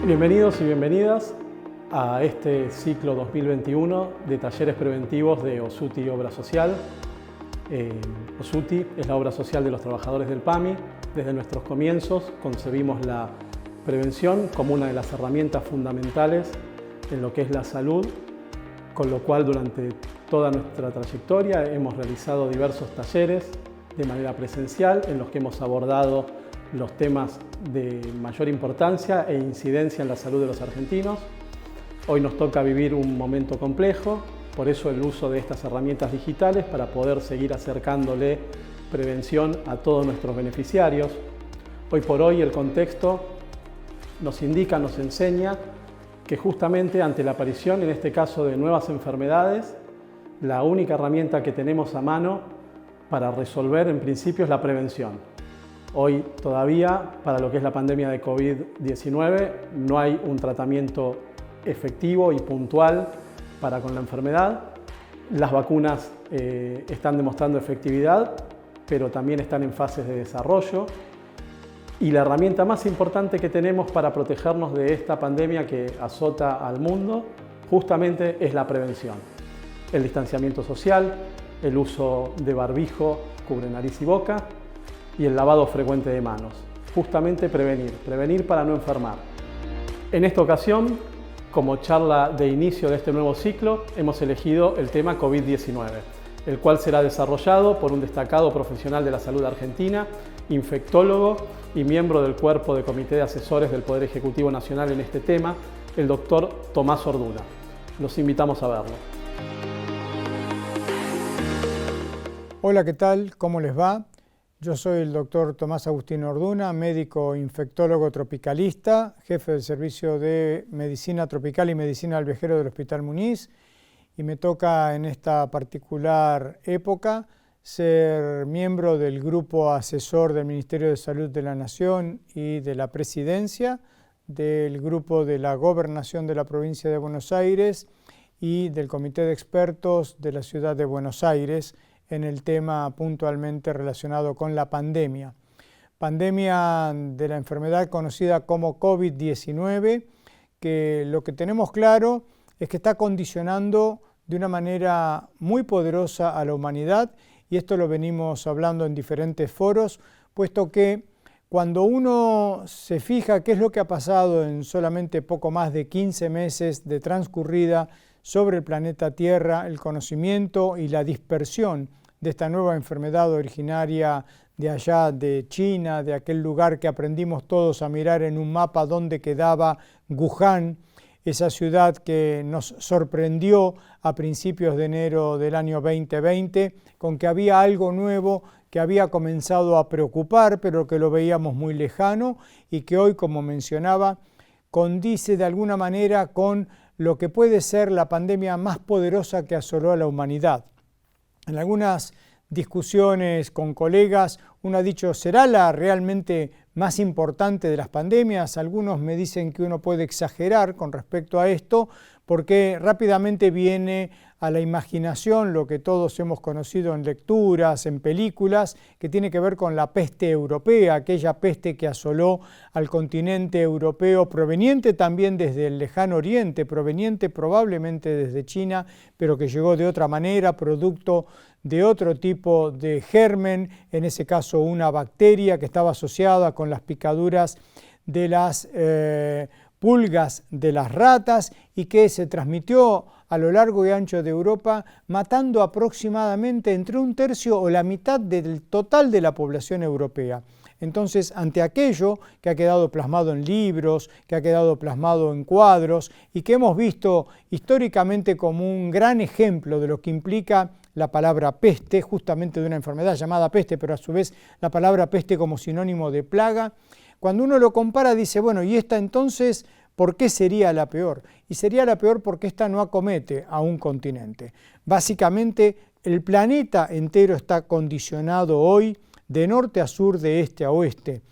Bienvenidos y bienvenidas a este ciclo 2021 de talleres preventivos de OSUTI Obra Social. OSUTI es la obra social de los trabajadores del PAMI. Desde nuestros comienzos concebimos la prevención como una de las herramientas fundamentales en lo que es la salud, con lo cual durante toda nuestra trayectoria hemos realizado diversos talleres de manera presencial en los que hemos abordado los temas de mayor importancia e incidencia en la salud de los argentinos. Hoy nos toca vivir un momento complejo, por eso el uso de estas herramientas digitales para poder seguir acercándole prevención a todos nuestros beneficiarios. Hoy por hoy el contexto nos indica, nos enseña que justamente ante la aparición, en este caso, de nuevas enfermedades, la única herramienta que tenemos a mano para resolver en principio es la prevención. Hoy todavía, para lo que es la pandemia de COVID-19, no hay un tratamiento efectivo y puntual para con la enfermedad. Las vacunas están demostrando efectividad, pero también están en fases de desarrollo. Y la herramienta más importante que tenemos para protegernos de esta pandemia que azota al mundo, justamente es la prevención. El distanciamiento social, el uso de barbijo, cubre nariz y boca, y el lavado frecuente de manos. Justamente prevenir para no enfermar. En esta ocasión, como charla de inicio de este nuevo ciclo, hemos elegido el tema COVID-19, el cual será desarrollado por un destacado profesional de la salud argentina, infectólogo y miembro del cuerpo de comité de asesores del Poder Ejecutivo Nacional en este tema, el doctor Tomás Orduna. Los invitamos a verlo. Hola, ¿qué tal? ¿Cómo les va? Yo soy el doctor Tomás Agustín Orduna, médico infectólogo tropicalista, jefe del Servicio de Medicina Tropical y Medicina del Viajero del Hospital Muniz, y me toca en esta particular época ser miembro del grupo asesor del Ministerio de Salud de la Nación y de la Presidencia, del grupo de la Gobernación de la Provincia de Buenos Aires y del Comité de Expertos de la Ciudad de Buenos Aires, en el tema puntualmente relacionado con la pandemia. Pandemia de la enfermedad conocida como COVID-19, que lo que tenemos claro es que está condicionando de una manera muy poderosa a la humanidad, y esto lo venimos hablando en diferentes foros, puesto que cuando uno se fija qué es lo que ha pasado en solamente poco más de 15 meses de transcurrida sobre el planeta Tierra, el conocimiento y la dispersión de esta nueva enfermedad originaria de allá de China, de aquel lugar que aprendimos todos a mirar en un mapa donde quedaba Wuhan, esa ciudad que nos sorprendió a principios de enero del año 2020, con que había algo nuevo que había comenzado a preocupar, pero que lo veíamos muy lejano y que hoy, como mencionaba, condice de alguna manera con lo que puede ser la pandemia más poderosa que asoló a la humanidad. En algunas discusiones con colegas, uno ha dicho, ¿será la realmente más importante de las pandemias? Algunos me dicen que uno puede exagerar con respecto a esto, porque rápidamente viene a la imaginación lo que todos hemos conocido en lecturas, en películas, que tiene que ver con la peste europea, aquella peste que asoló al continente europeo, proveniente también desde el lejano oriente, proveniente probablemente desde China, pero que llegó de otra manera, producto de otro tipo de germen, en ese caso una bacteria que estaba asociada con las picaduras de las pulgas de las ratas y que se transmitió a lo largo y ancho de Europa, matando aproximadamente entre un tercio o la mitad del total de la población europea. Entonces, ante aquello que ha quedado plasmado en libros, que ha quedado plasmado en cuadros y que hemos visto históricamente como un gran ejemplo de lo que implica la palabra peste, justamente de una enfermedad llamada peste, pero a su vez la palabra peste como sinónimo de plaga, cuando uno lo compara dice, bueno, ¿y esta entonces por qué sería la peor? Y sería la peor porque esta no acomete a un continente. Básicamente, el planeta entero está condicionado hoy de norte a sur, de este a oeste,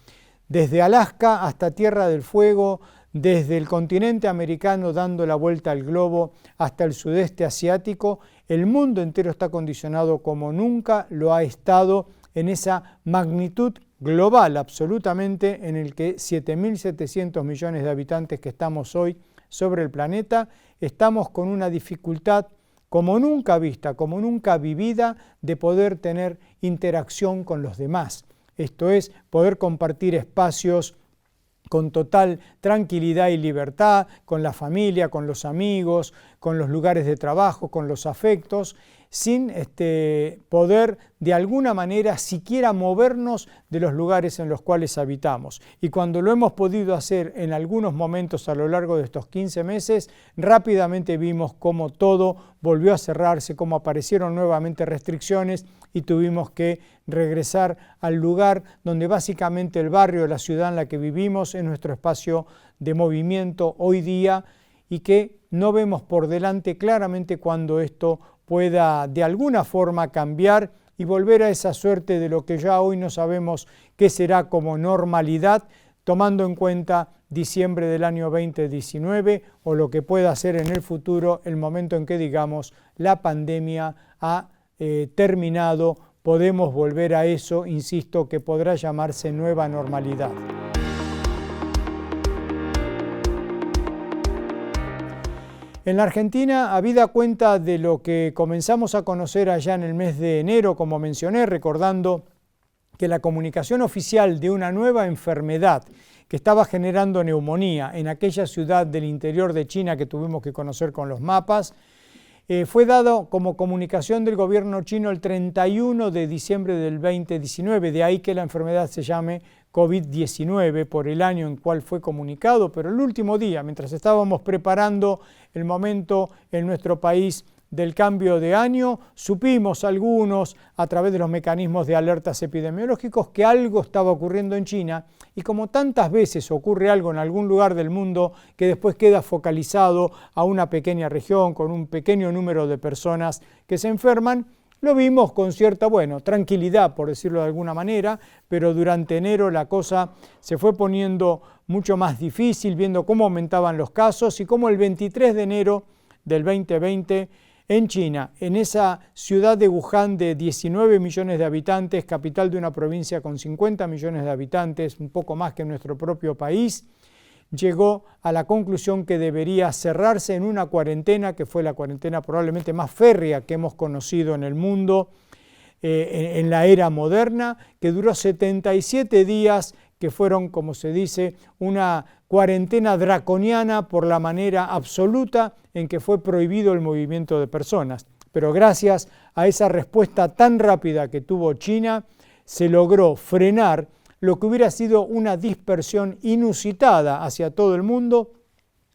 desde Alaska hasta Tierra del Fuego, desde el continente americano dando la vuelta al globo hasta el sudeste asiático. El mundo entero está condicionado como nunca lo ha estado en esa magnitud global absolutamente en el que 7.700 millones de habitantes que estamos hoy sobre el planeta, estamos con una dificultad como nunca vista, como nunca vivida, de poder tener interacción con los demás. Esto es, poder compartir espacios con total tranquilidad y libertad, con la familia, con los amigos, con los lugares de trabajo, con los afectos, sin poder de alguna manera siquiera movernos de los lugares en los cuales habitamos. Y cuando lo hemos podido hacer en algunos momentos a lo largo de estos 15 meses, rápidamente vimos cómo todo volvió a cerrarse, cómo aparecieron nuevamente restricciones y tuvimos que regresar al lugar donde básicamente el barrio, la ciudad en la que vivimos, es nuestro espacio de movimiento hoy día y que no vemos por delante claramente cuando esto pueda de alguna forma cambiar y volver a esa suerte de lo que ya hoy no sabemos qué será como normalidad, tomando en cuenta diciembre del año 2019 o lo que pueda ser en el futuro el momento en que digamos la pandemia ha terminado, podemos volver a eso, insisto, que podrá llamarse nueva normalidad. En la Argentina, habida cuenta de lo que comenzamos a conocer allá en el mes de enero, como mencioné, recordando que la comunicación oficial de una nueva enfermedad que estaba generando neumonía en aquella ciudad del interior de China que tuvimos que conocer con los mapas, fue dado como comunicación del gobierno chino el 31 de diciembre del 2019, de ahí que la enfermedad se llame COVID-19 por el año en cual fue comunicado, pero el último día, mientras estábamos preparando el momento en nuestro país del cambio de año, supimos algunos a través de los mecanismos de alertas epidemiológicos que algo estaba ocurriendo en China y como tantas veces ocurre algo en algún lugar del mundo que después queda focalizado a una pequeña región con un pequeño número de personas que se enferman, lo vimos con cierta, tranquilidad, por decirlo de alguna manera, pero durante enero la cosa se fue poniendo mucho más difícil, viendo cómo aumentaban los casos y cómo el 23 de enero del 2020 en China, en esa ciudad de Wuhan de 19 millones de habitantes, capital de una provincia con 50 millones de habitantes, un poco más que nuestro propio país, llegó a la conclusión que debería cerrarse en una cuarentena, que fue la cuarentena probablemente más férrea que hemos conocido en el mundo en la era moderna, que duró 77 días, que fueron, como se dice, una cuarentena draconiana por la manera absoluta en que fue prohibido el movimiento de personas. Pero gracias a esa respuesta tan rápida que tuvo China, se logró frenar lo que hubiera sido una dispersión inusitada hacia todo el mundo,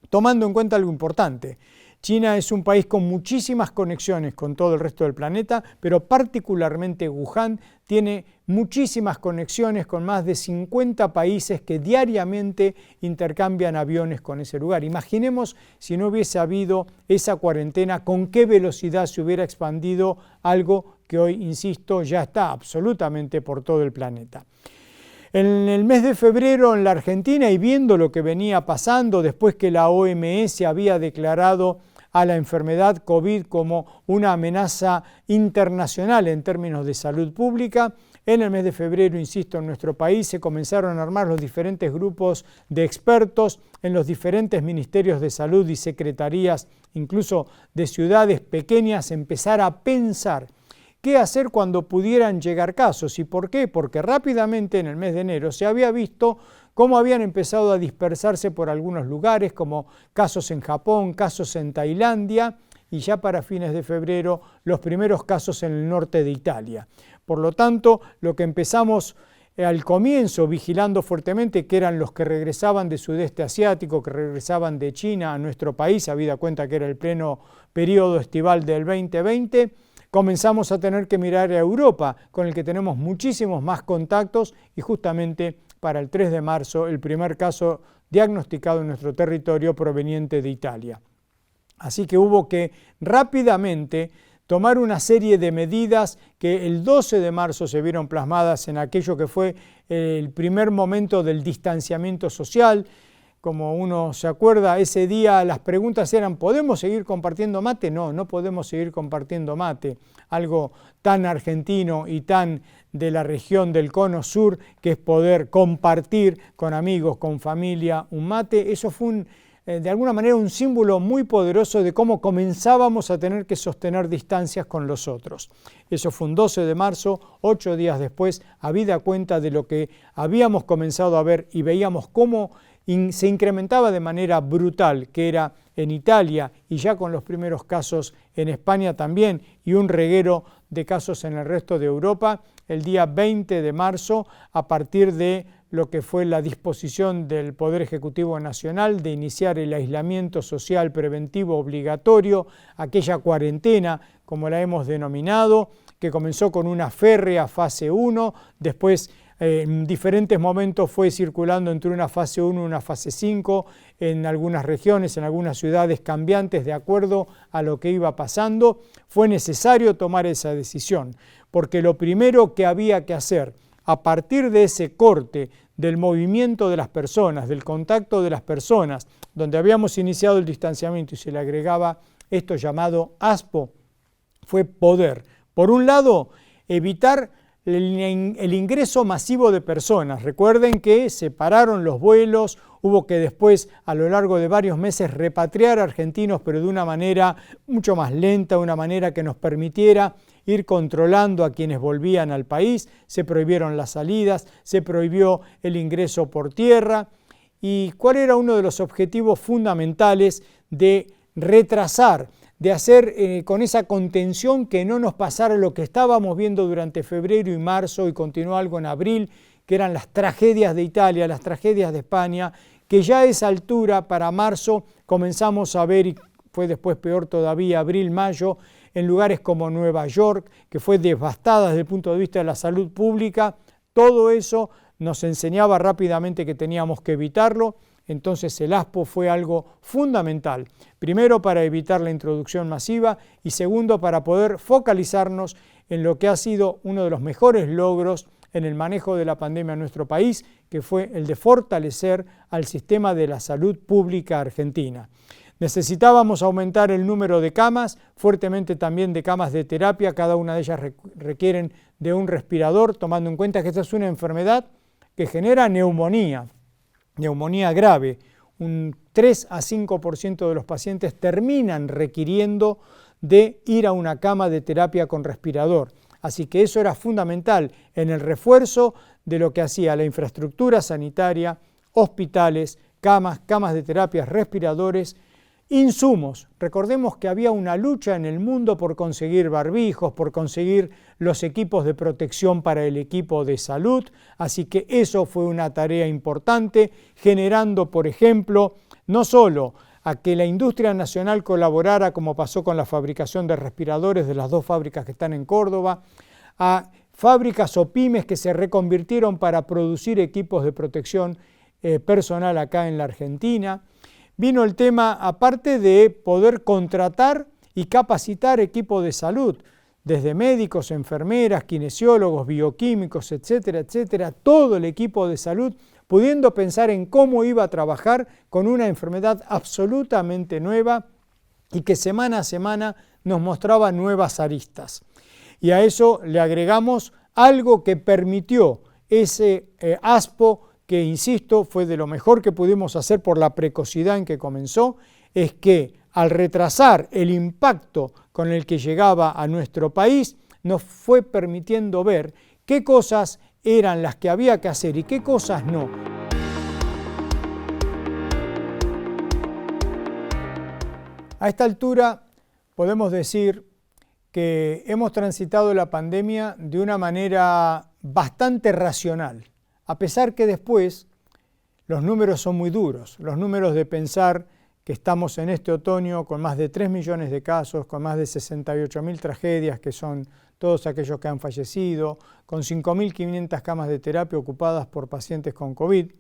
tomando en cuenta algo importante. China es un país con muchísimas conexiones con todo el resto del planeta, pero particularmente Wuhan tiene muchísimas conexiones con más de 50 países que diariamente intercambian aviones con ese lugar. Imaginemos si no hubiese habido esa cuarentena, con qué velocidad se hubiera expandido algo que hoy, insisto, ya está absolutamente por todo el planeta. En el mes de febrero en la Argentina, y viendo lo que venía pasando después que la OMS había declarado a la enfermedad COVID como una amenaza internacional en términos de salud pública, en el mes de febrero, insisto, en nuestro país se comenzaron a armar los diferentes grupos de expertos en los diferentes ministerios de salud y secretarías, incluso de ciudades pequeñas, empezar a pensar ¿qué hacer cuando pudieran llegar casos? ¿Y por qué? Porque rápidamente en el mes de enero se había visto cómo habían empezado a dispersarse por algunos lugares, como casos en Japón, casos en Tailandia, y ya para fines de febrero los primeros casos en el norte de Italia. Por lo tanto, lo que empezamos al comienzo vigilando fuertemente, que eran los que regresaban de sudeste asiático, que regresaban de China a nuestro país, habida cuenta que era el pleno periodo estival del 2020, comenzamos a tener que mirar a Europa, con el que tenemos muchísimos más contactos y justamente para el 3 de marzo el primer caso diagnosticado en nuestro territorio proveniente de Italia. Así que hubo que rápidamente tomar una serie de medidas que el 12 de marzo se vieron plasmadas en aquello que fue el primer momento del distanciamiento social, como uno se acuerda, ese día las preguntas eran: ¿podemos seguir compartiendo mate? No, no podemos seguir compartiendo mate. Algo tan argentino y tan de la región del Cono Sur, que es poder compartir con amigos, con familia, un mate. Eso fue de alguna manera un símbolo muy poderoso de cómo comenzábamos a tener que sostener distancias con los otros. Eso fue un 12 de marzo, 8 días después, habida cuenta de lo que habíamos comenzado a ver y veíamos cómo se incrementaba de manera brutal, que era en Italia y ya con los primeros casos en España también, y un reguero de casos en el resto de Europa. El día 20 de marzo, a partir de lo que fue la disposición del Poder Ejecutivo Nacional de iniciar el aislamiento social preventivo obligatorio, aquella cuarentena, como la hemos denominado, que comenzó con una férrea fase 1, después en diferentes momentos fue circulando entre una fase 1 y una fase 5 en algunas regiones, en algunas ciudades cambiantes de acuerdo a lo que iba pasando. Fue necesario tomar esa decisión, porque lo primero que había que hacer a partir de ese corte del movimiento de las personas, del contacto de las personas, donde habíamos iniciado el distanciamiento y se le agregaba esto llamado ASPO, fue poder, por un lado, evitar el ingreso masivo de personas. Recuerden que se pararon los vuelos, hubo que después a lo largo de varios meses repatriar argentinos, pero de una manera mucho más lenta, una manera que nos permitiera ir controlando a quienes volvían al país. Se prohibieron las salidas, se prohibió el ingreso por tierra. ¿Y cuál era uno de los objetivos fundamentales? De retrasar, de hacer con esa contención que no nos pasara lo que estábamos viendo durante febrero y marzo y continuó algo en abril, que eran las tragedias de Italia, las tragedias de España, que ya a esa altura, para marzo, comenzamos a ver, y fue después peor todavía, abril, mayo, en lugares como Nueva York, que fue devastada desde el punto de vista de la salud pública. Todo eso nos enseñaba rápidamente que teníamos que evitarlo. Entonces el ASPO fue algo fundamental, primero para evitar la introducción masiva y segundo para poder focalizarnos en lo que ha sido uno de los mejores logros en el manejo de la pandemia en nuestro país, que fue el de fortalecer al sistema de la salud pública argentina. Necesitábamos aumentar el número de camas, fuertemente también de camas de terapia, cada una de ellas requieren de un respirador, tomando en cuenta que esta es una enfermedad que genera neumonía grave. Un 3 a 5% de los pacientes terminan requiriendo de ir a una cama de terapia con respirador. Así que eso era fundamental en el refuerzo de lo que hacía la infraestructura sanitaria, hospitales, camas de terapia, respiradores, insumos. Recordemos que había una lucha en el mundo por conseguir barbijos, por conseguir los equipos de protección para el equipo de salud, así que eso fue una tarea importante, generando, por ejemplo, no solo a que la industria nacional colaborara, como pasó con la fabricación de respiradores de las 2 fábricas que están en Córdoba, a fábricas o pymes que se reconvirtieron para producir equipos de protección personal acá en la Argentina. Vino el tema, aparte de poder contratar y capacitar equipo de salud, desde médicos, enfermeras, kinesiólogos, bioquímicos, etcétera, etcétera, todo el equipo de salud, pudiendo pensar en cómo iba a trabajar con una enfermedad absolutamente nueva y que semana a semana nos mostraba nuevas aristas. Y a eso le agregamos algo que permitió ese ASPO, que insisto, fue de lo mejor que pudimos hacer por la precocidad en que comenzó, es que al retrasar el impacto con el que llegaba a nuestro país, nos fue permitiendo ver qué cosas eran las que había que hacer y qué cosas no. A esta altura podemos decir que hemos transitado la pandemia de una manera bastante racional, a pesar que después los números son muy duros, los números de pensar que estamos en este otoño con más de 3 millones de casos, con más de 68.000 tragedias, que son todos aquellos que han fallecido, con 5.500 camas de terapia ocupadas por pacientes con COVID.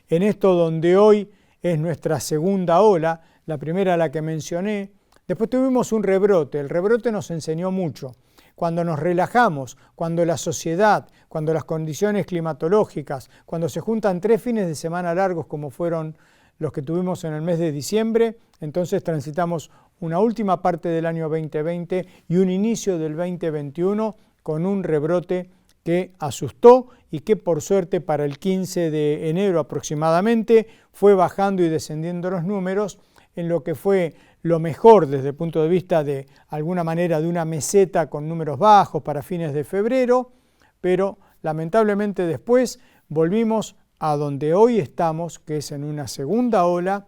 En esto donde hoy es nuestra segunda ola, la primera la que mencioné, después tuvimos un rebrote. El rebrote nos enseñó mucho. Cuando nos relajamos, cuando la sociedad, cuando las condiciones climatológicas, cuando se juntan 3 fines de semana largos como fueron los que tuvimos en el mes de diciembre. Entonces transitamos una última parte del año 2020 y un inicio del 2021 con un rebrote que asustó y que por suerte para el 15 de enero aproximadamente fue bajando y descendiendo los números en lo que fue lo mejor desde el punto de vista de alguna manera de una meseta con números bajos para fines de febrero, pero lamentablemente después volvimos a donde hoy estamos, que es en una segunda ola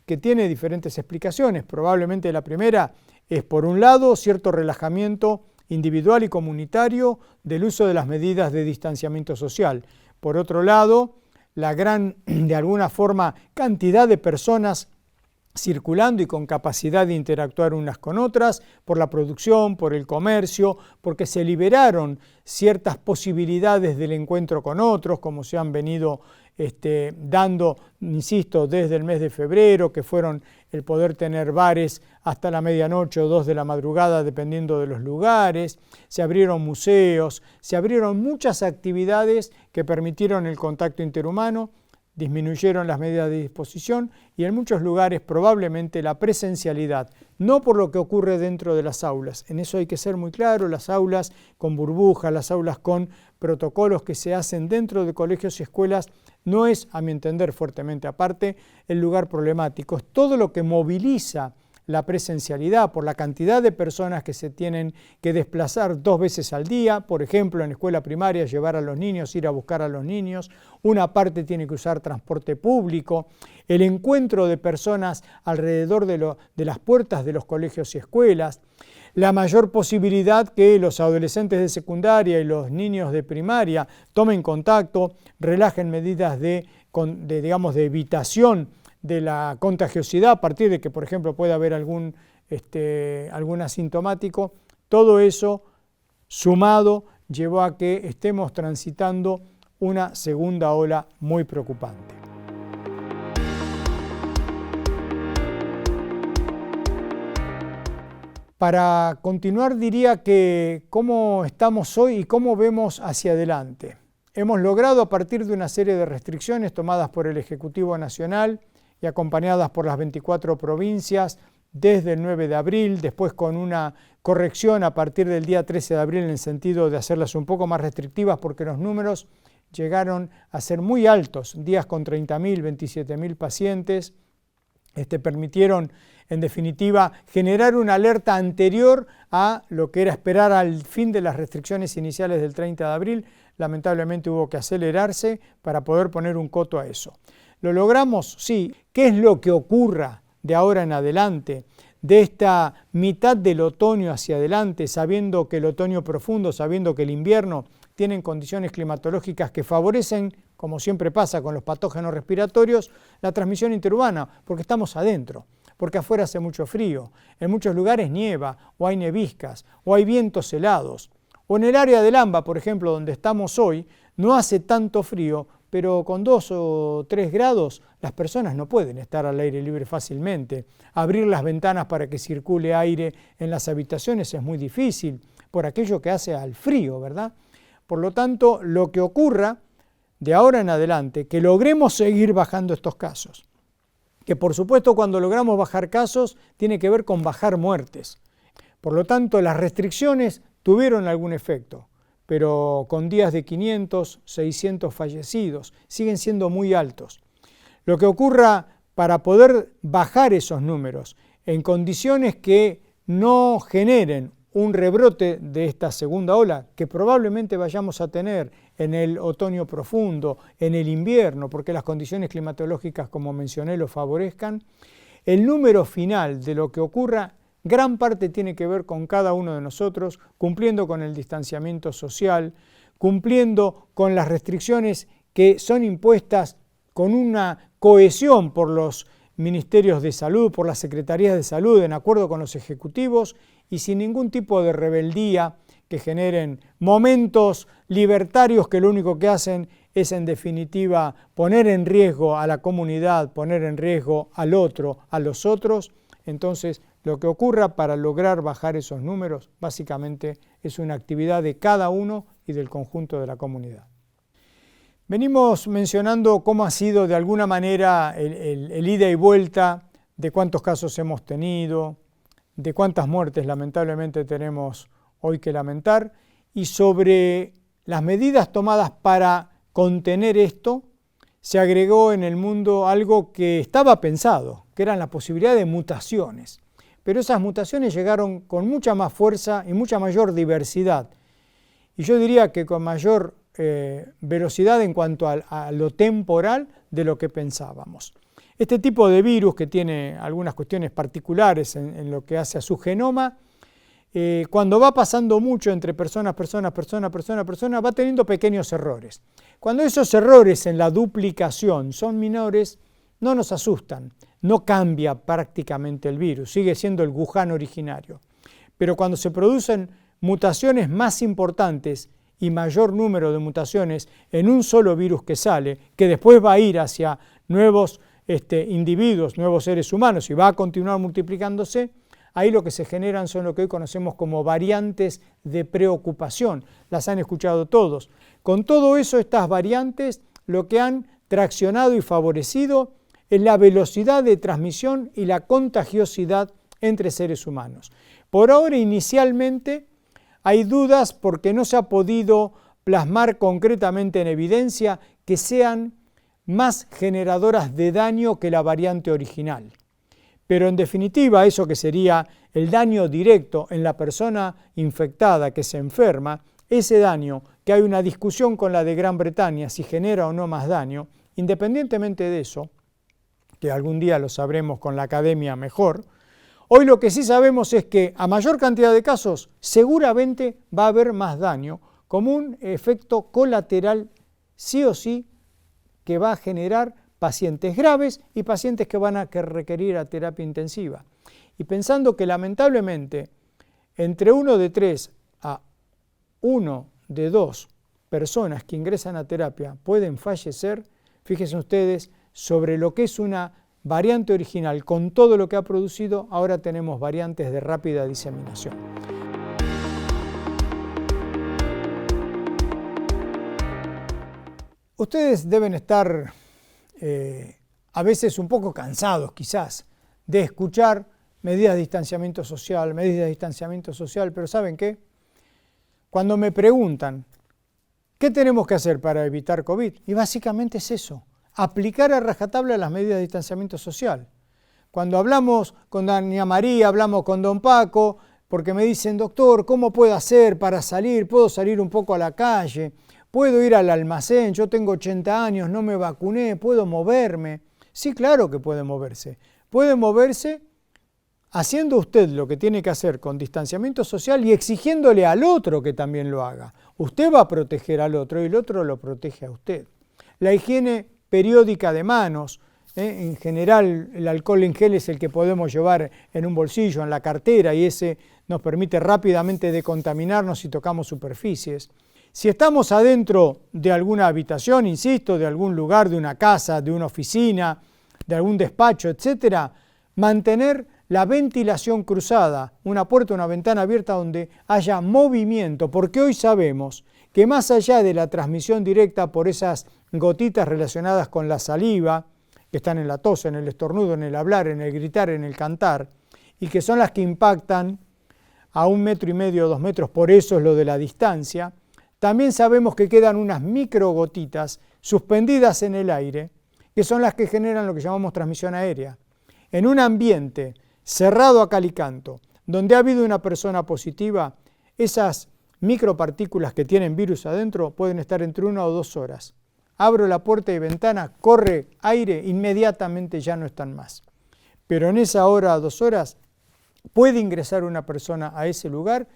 que tiene diferentes explicaciones. Probablemente la primera es, por un lado, cierto relajamiento individual y comunitario del uso de las medidas de distanciamiento social. Por otro lado, la gran, de alguna forma, cantidad de personas circulando y con capacidad de interactuar unas con otras, por la producción, por el comercio, porque se liberaron ciertas posibilidades del encuentro con otros, como se han venido dando, insisto, desde el mes de febrero, que fueron el poder tener bares hasta la medianoche o 2 de la madrugada, dependiendo de los lugares. Se abrieron museos, se abrieron muchas actividades que permitieron el contacto interhumano, disminuyeron las medidas de disposición y en muchos lugares probablemente la presencialidad, no por lo que ocurre dentro de las aulas. En eso hay que ser muy claro, las aulas con burbujas, las aulas con protocolos que se hacen dentro de colegios y escuelas, no es, a mi entender, fuertemente aparte, el lugar problemático. Es todo lo que moviliza la presencialidad por la cantidad de personas que se tienen que desplazar 2 veces al día, por ejemplo, en escuela primaria, llevar a los niños, ir a buscar a los niños, una parte tiene que usar transporte público, el encuentro de personas alrededor de las puertas de los colegios y escuelas, la mayor posibilidad que los adolescentes de secundaria y los niños de primaria tomen contacto, relajen medidas de evitación de la contagiosidad a partir de que, por ejemplo, pueda haber algún asintomático. Todo eso sumado llevó a que estemos transitando una segunda ola muy preocupante. Para continuar diría que cómo estamos hoy y cómo vemos hacia adelante. Hemos logrado, a partir de una serie de restricciones tomadas por el Ejecutivo Nacional y acompañadas por las 24 provincias desde el 9 de abril, después con una corrección a partir del día 13 de abril en el sentido de hacerlas un poco más restrictivas porque los números llegaron a ser muy altos, días con 30.000, 27.000 pacientes, permitieron en definitiva generar una alerta anterior a lo que era esperar al fin de las restricciones iniciales del 30 de abril. Lamentablemente hubo que acelerarse para poder poner un coto a eso. ¿Lo logramos? Sí. ¿Qué es lo que ocurra de ahora en adelante, de esta mitad del otoño hacia adelante, sabiendo que el otoño profundo, sabiendo que el invierno tienen condiciones climatológicas que favorecen, como siempre pasa con los patógenos respiratorios, la transmisión interurbana, porque estamos adentro, porque afuera hace mucho frío, en muchos lugares nieva, o hay neviscas, o hay vientos helados, o en el área del AMBA, por ejemplo, donde estamos hoy, no hace tanto frío, pero con 2 o 3 grados las personas no pueden estar al aire libre fácilmente. Abrir las ventanas para que circule aire en las habitaciones es muy difícil, por aquello que hace al frío, ¿verdad? Por lo tanto, lo que ocurra de ahora en adelante, que logremos seguir bajando estos casos, que por supuesto cuando logramos bajar casos tiene que ver con bajar muertes. Por lo tanto, las restricciones tuvieron algún efecto, pero con días de 500, 600 fallecidos, siguen siendo muy altos. Lo que ocurra para poder bajar esos números en condiciones que no generen un rebrote de esta segunda ola, que probablemente vayamos a tener en el otoño profundo, en el invierno, porque las condiciones climatológicas, como mencioné, lo favorezcan, el número final de lo que ocurra gran parte tiene que ver con cada uno de nosotros, cumpliendo con el distanciamiento social, cumpliendo con las restricciones que son impuestas con una cohesión por los ministerios de salud, por las secretarías de salud, en acuerdo con los ejecutivos y sin ningún tipo de rebeldía que generen momentos libertarios que lo único que hacen es en definitiva poner en riesgo a la comunidad, poner en riesgo al otro, a los otros. Entonces, lo que ocurra para lograr bajar esos números básicamente es una actividad de cada uno y del conjunto de la comunidad. Venimos mencionando cómo ha sido de alguna manera el ida y vuelta de cuántos casos hemos tenido, de cuántas muertes lamentablemente tenemos hoy que lamentar y sobre las medidas tomadas para contener esto. Se agregó en el mundo algo que estaba pensado, que eran la posibilidad de mutaciones. Pero esas mutaciones llegaron con mucha más fuerza y mucha mayor diversidad. Y yo diría que con mayor velocidad en cuanto a lo temporal de lo que pensábamos. Este tipo de virus, que tiene algunas cuestiones particulares en lo que hace a su genoma, cuando va pasando mucho entre personas, va teniendo pequeños errores. Cuando esos errores en la duplicación son menores, no nos asustan, no cambia prácticamente el virus, sigue siendo el Wuhan originario. Pero cuando se producen mutaciones más importantes y mayor número de mutaciones en un solo virus que sale, que después va a ir hacia nuevos individuos, nuevos seres humanos y va a continuar multiplicándose, ahí lo que se generan son lo que hoy conocemos como variantes de preocupación. Las han escuchado todos. Con todo eso, estas variantes lo que han traccionado y favorecido es la velocidad de transmisión y la contagiosidad entre seres humanos. Por ahora, inicialmente, hay dudas porque no se ha podido plasmar concretamente en evidencia que sean más generadoras de daño que la variante original. Pero en definitiva, eso que sería el daño directo en la persona infectada que se enferma, ese daño, que hay una discusión con la de Gran Bretaña si genera o no más daño, independientemente de eso, que algún día lo sabremos con la academia mejor, hoy lo que sí sabemos es que a mayor cantidad de casos seguramente va a haber más daño como un efecto colateral sí o sí que va a generar pacientes graves y pacientes que van a requerir a terapia intensiva. Y pensando que lamentablemente entre 1 de 3 a 1 de 2 personas que ingresan a terapia pueden fallecer, fíjense ustedes, sobre lo que es una variante original con todo lo que ha producido, ahora tenemos variantes de rápida diseminación. Ustedes deben estar a veces un poco cansados quizás de escuchar medidas de distanciamiento social, pero ¿saben qué? Cuando me preguntan ¿qué tenemos que hacer para evitar COVID? Y básicamente es eso, aplicar a rajatabla las medidas de distanciamiento social. Cuando hablamos con doña María, hablamos con don Paco, porque me dicen, doctor, ¿cómo puedo hacer para salir? ¿Puedo salir un poco a la calle? ¿Puedo ir al almacén? Yo tengo 80 años, no me vacuné, ¿puedo moverme? Sí, claro que puede moverse. Puede moverse haciendo usted lo que tiene que hacer con distanciamiento social y exigiéndole al otro que también lo haga. Usted va a proteger al otro y el otro lo protege a usted. La higiene periódica de manos, en general el alcohol en gel es el que podemos llevar en un bolsillo, en la cartera, y ese nos permite rápidamente decontaminarnos si tocamos superficies. Si estamos adentro de alguna habitación, insisto, de algún lugar, de una casa, de una oficina, de algún despacho, etc., mantener la ventilación cruzada, una puerta, una ventana abierta donde haya movimiento, porque hoy sabemos que más allá de la transmisión directa por esas gotitas relacionadas con la saliva, que están en la tos, en el estornudo, en el hablar, en el gritar, en el cantar, y que son las que impactan a 1,5 metros, 2 metros, por eso es lo de la distancia, también sabemos que quedan unas microgotitas suspendidas en el aire, que son las que generan lo que llamamos transmisión aérea. En un ambiente cerrado a cal y canto, donde ha habido una persona positiva, esas micropartículas que tienen virus adentro pueden estar entre 1 o 2 horas. Abro la puerta y ventana, corre aire, inmediatamente ya no están más. Pero en esa hora o 2 horas puede ingresar una persona a ese lugar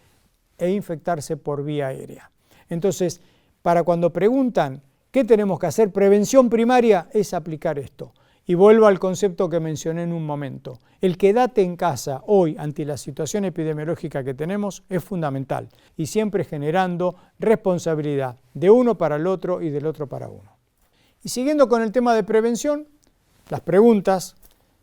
e infectarse por vía aérea. Entonces, para cuando preguntan qué tenemos que hacer, prevención primaria es aplicar esto. Y vuelvo al concepto que mencioné en un momento. El quédate en casa hoy ante la situación epidemiológica que tenemos es fundamental y siempre generando responsabilidad de uno para el otro y del otro para uno. Y siguiendo con el tema de prevención, las preguntas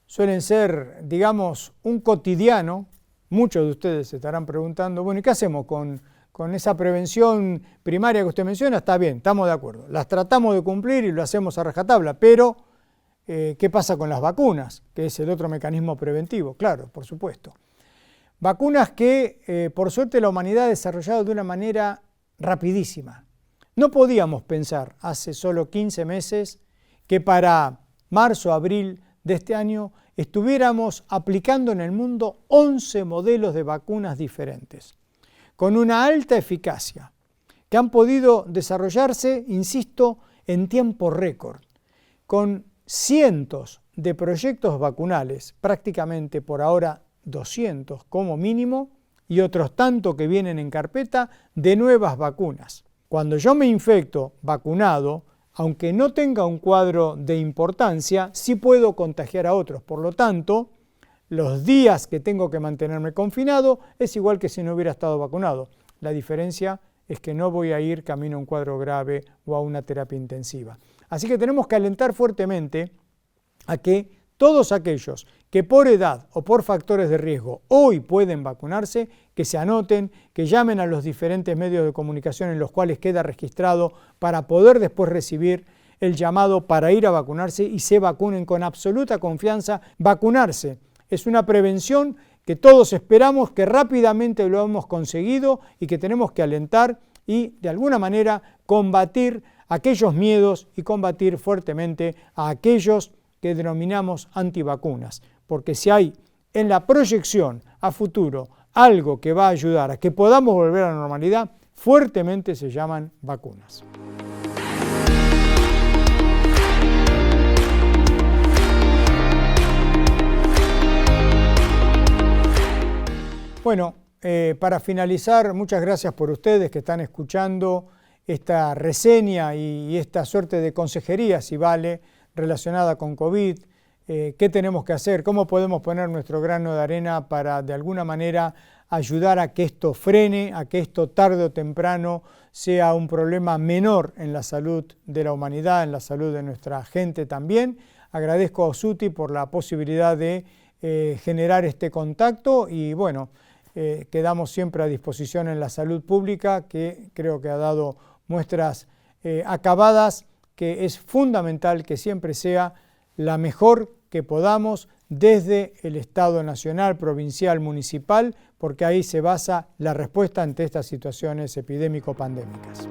suelen ser, digamos, un cotidiano. Muchos de ustedes se estarán preguntando, bueno, ¿y qué hacemos con con esa prevención primaria que usted menciona, está bien, estamos de acuerdo. Las tratamos de cumplir y lo hacemos a rajatabla, pero ¿qué pasa con las vacunas? Que es el otro mecanismo preventivo, claro, por supuesto. Vacunas que, por suerte, la humanidad ha desarrollado de una manera rapidísima. No podíamos pensar hace solo 15 meses que para marzo, abril de este año estuviéramos aplicando en el mundo 11 modelos de vacunas diferentes, con una alta eficacia, que han podido desarrollarse, insisto, en tiempo récord, con cientos de proyectos vacunales, prácticamente por ahora 200 como mínimo, y otros tanto que vienen en carpeta de nuevas vacunas. Cuando yo me infecto vacunado, aunque no tenga un cuadro de importancia, sí puedo contagiar a otros. Por lo tanto, los días que tengo que mantenerme confinado es igual que si no hubiera estado vacunado. La diferencia es que no voy a ir camino a un cuadro grave o a una terapia intensiva. Así que tenemos que alentar fuertemente a que todos aquellos que por edad o por factores de riesgo hoy pueden vacunarse, que se anoten, que llamen a los diferentes medios de comunicación en los cuales queda registrado para poder después recibir el llamado para ir a vacunarse y se vacunen con absoluta confianza. Vacunarse es una prevención que todos esperamos que rápidamente lo hemos conseguido y que tenemos que alentar y de alguna manera combatir aquellos miedos y combatir fuertemente a aquellos que denominamos antivacunas, porque si hay en la proyección a futuro algo que va a ayudar a que podamos volver a la normalidad, fuertemente se llaman vacunas. Bueno, para finalizar, muchas gracias por ustedes que están escuchando esta reseña y esta suerte de consejería, si vale, relacionada con COVID, qué tenemos que hacer, cómo podemos poner nuestro grano de arena para de alguna manera ayudar a que esto frene, a que esto tarde o temprano sea un problema menor en la salud de la humanidad, en la salud de nuestra gente también. Agradezco a Osuti por la posibilidad de generar este contacto y bueno, quedamos siempre a disposición en la salud pública, que creo que ha dado muestras acabadas, que es fundamental que siempre sea la mejor que podamos desde el Estado nacional, provincial, municipal, porque ahí se basa la respuesta ante estas situaciones epidémico-pandémicas.